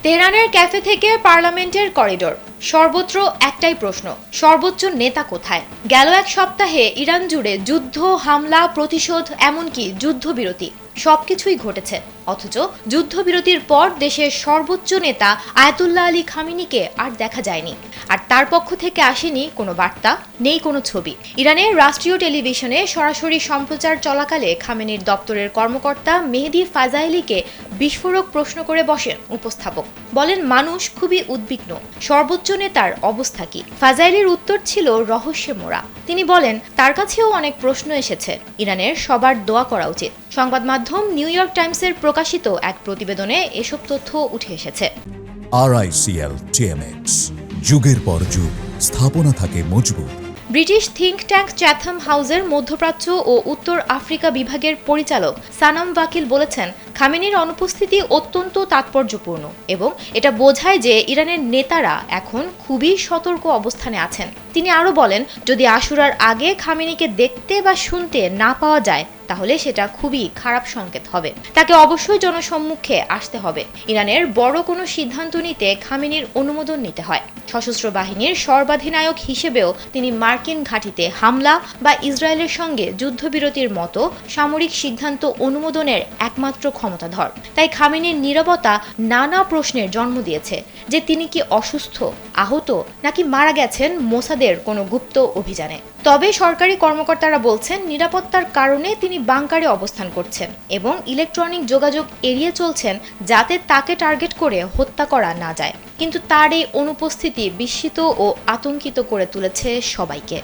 তেহরানের ক্যাফে থেকে পার্লামেন্টের করিডোর, সর্বত্র একটাই প্রশ্ন, সর্বোচ্চ নেতা কোথায়? গেল এক সপ্তাহে ইরান জুড়ে যুদ্ধ, হামলা, প্রতিশোধ, এমনকি যুদ্ধবিরতি সবকিছুই ঘটেছে। অথচ যুদ্ধবিরতির পর দেশের সর্বোচ্চ নেতা আয়াতুল্লাহ আলী খামেনিকে আর দেখা যায়নি। আর তার পক্ষ থেকে আসেনি কোনো বার্তা, নেই কোনো ছবি। ইরানের রাষ্ট্রীয় টেলিভিশনে সরাসরি সম্প্রচার চলাকালে খামেনির দপ্তরের কর্মকর্তা মেহেদি ফাজাইলিকে বিস্ফোরক প্রশ্ন করে বসেন উপস্থাপক। বলেন, মানুষ খুবই উদ্বিগ্ন, সর্বোচ্চ নেতার অবস্থা কি? ফাজাইলির উত্তর ছিল রহস্যে মোড়া। তিনি বলেন, তার কাছেও অনেক প্রশ্ন এসেছে, ইরানের সবার দোয়া করা উচিত। সংবাদ মাধ্যম নিউ ইয়র্ক টাইমসের প্রকাশিত এক প্রতিবেদনে এসব তথ্য উঠে এসেছে। RICL TMX, যুগের পর যুগ স্থাপনা থাকে মজবুত। ব্রিটিশ থিঙ্ক ট্যাঙ্ক চ্যাথম হাউসের মধ্যপ্রাচ্য ও উত্তর আফ্রিকা বিভাগের পরিচালক সানাম ওয়াকিল বলেছেন, খামেনির অনুপস্থিতি অত্যন্ত তাৎপর্যপূর্ণ এবং এটা বোঝায় যে ইরানের নেতারা এখন খুবই সতর্ক অবস্থানে আছেন। তিনি আরও বলেন, যদি আশুরার আগে খামেনিকে দেখতে বা শুনতে না পাওয়া যায় তাহলে সেটা খুবই খারাপ সংকেত হবে। তাকে অবশ্যই জনসম্মুখে আসতে হবে। ইরানের বড় কোনো সিদ্ধান্ত নিতে খামেনির অনুমোদন নিতে হয়। সশস্ত্র বাহিনীর সর্বাধিনায়ক হিসেবেও তিনি মার্কিন ঘাঁটিতে হামলা বা ইসরায়েলের সঙ্গে যুদ্ধবিরতির মতো সামরিক সিদ্ধান্ত অনুমোদনের একমাত্র ক্ষমতাধর। তাই খামেনির নীরবতা নানা প্রশ্নের জন্ম দিয়েছে, যে তিনি কি অসুস্থ, আহত, নাকি মারা গেছেন মোসাদের কোনো গুপ্ত অভিযানে। তবে সরকারি কর্মকর্তারা বলছেন, নিরাপত্তার কারণে তিনি বাংকারে অবস্থান করছেন এবং ইলেকট্রনিক যোগাযোগ এড়িয়ে চলছেন, যাতে তাকে টার্গেট করে হত্যা করা না যায়। কিন্তু তার এই অনুপস্থিতি বিস্মিত ও আতঙ্কিত করে তুলেছে সবাইকে।